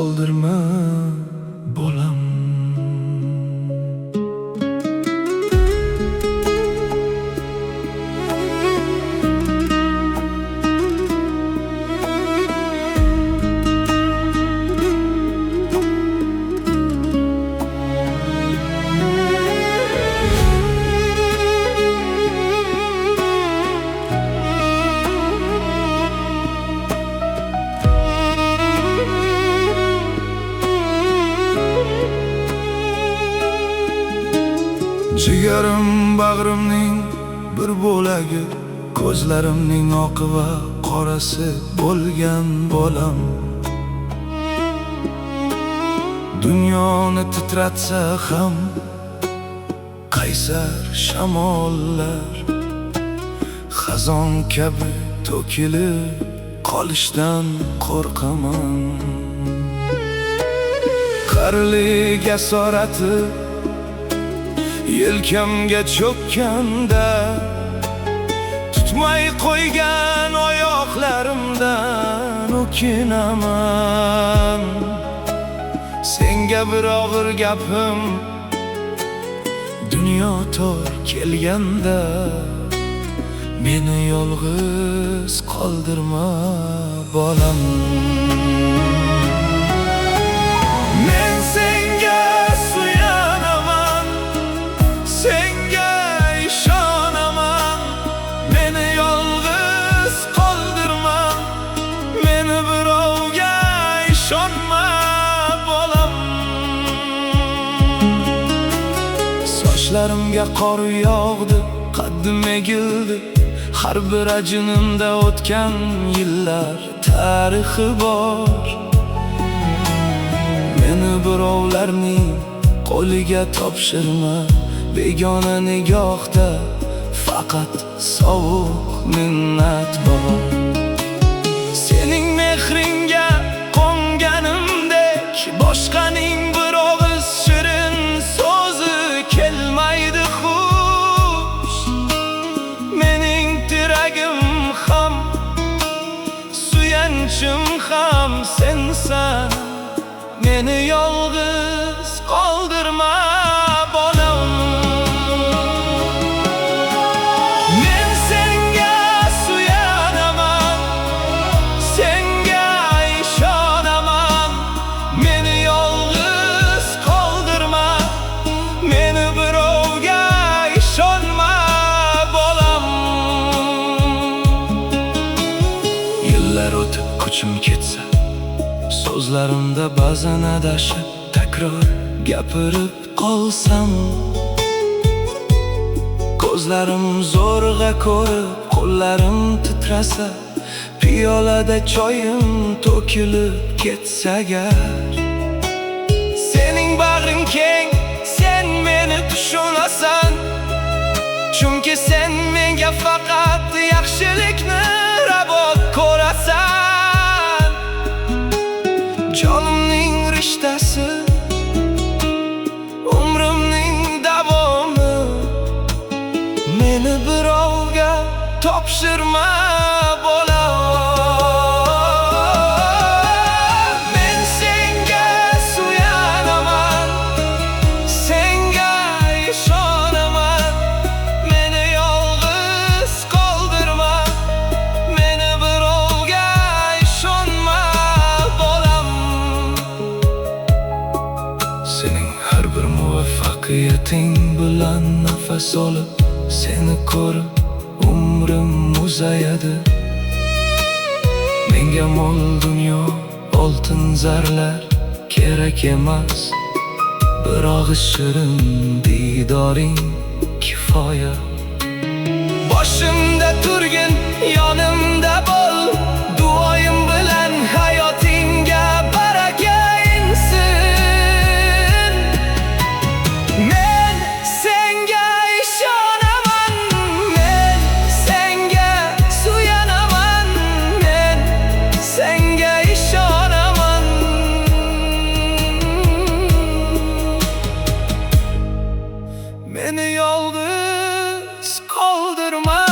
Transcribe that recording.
qoldirma bolam. Jigarim bag'rimning bir bo'lagi, ko'zlarimning oqi va qorasi bo'lgan bolam. Dunyoni titratsa ham qaysar shamollar, xazon kabi to'kilib qolishdan qo'rqaman. Qarilik asorati yelkamga cho'kkanda, tutmay qo'ygan oyoqlarimdan o'kinaman. Senga bir og'ir gapim, dunyo tor kelganda, meni yolg'iz qoldirma bolam. Men senga suyanaman, senga ishonaman. Meni yolg'iz qoldirma, meni birovga ishonma bolam. Sochlarimga qor yog'di, qaddim egildi. Har bir ajinimda o'tgan yillar tarixi bor. Meni birovlarning qo'liga topshirma, begona nigohda faqat sovuq minnat bor. Sening mehringga qo'nganimdek, boshqaning bir og'iz shirin so'zi kelmaydi xush. Mening tiragim ham, suyanchim ham sensan. Meni yolg'iz qoldirma bolam. Men senga suyanaman, senga ishonaman. Meni yolg'iz qoldirma, meni birovga ishonma bolam. Yillar o'tib kuchim ketsa, so'zlarimda ba'zan adashib takror gapirib qolsam, ko'zlarim zo'rg'a ko'rib, qo'llarim titrasa, piyolada choyim to'kilib ketsa agar. Sening bag'ring keng, sen meni tushunasan, chunki sen menga faqat yaxshilikni ravo ko'rasan. Jonimning rishtasi, umrimning davomi, meni birovga topshirma bolam. Men senga suyanaman, senga ishonaman. Meni yolg'iz qoldirma, meni birovga ishonma bolam. Sening har bir muvaffaqiyating bilan nafas olib, seni ko'rib umrim uzayadi. Menga mol dunyo, oltin zarlar kerak emas, bir og'iz shirin didoring kifoya. Boshimda turgin, yonimda bo'l, duoyim bilan hayotingga baraka insin. Men senga ishonaman, men senga suyanaman, men senga ishonaman. Meni yolg'iz qoldirma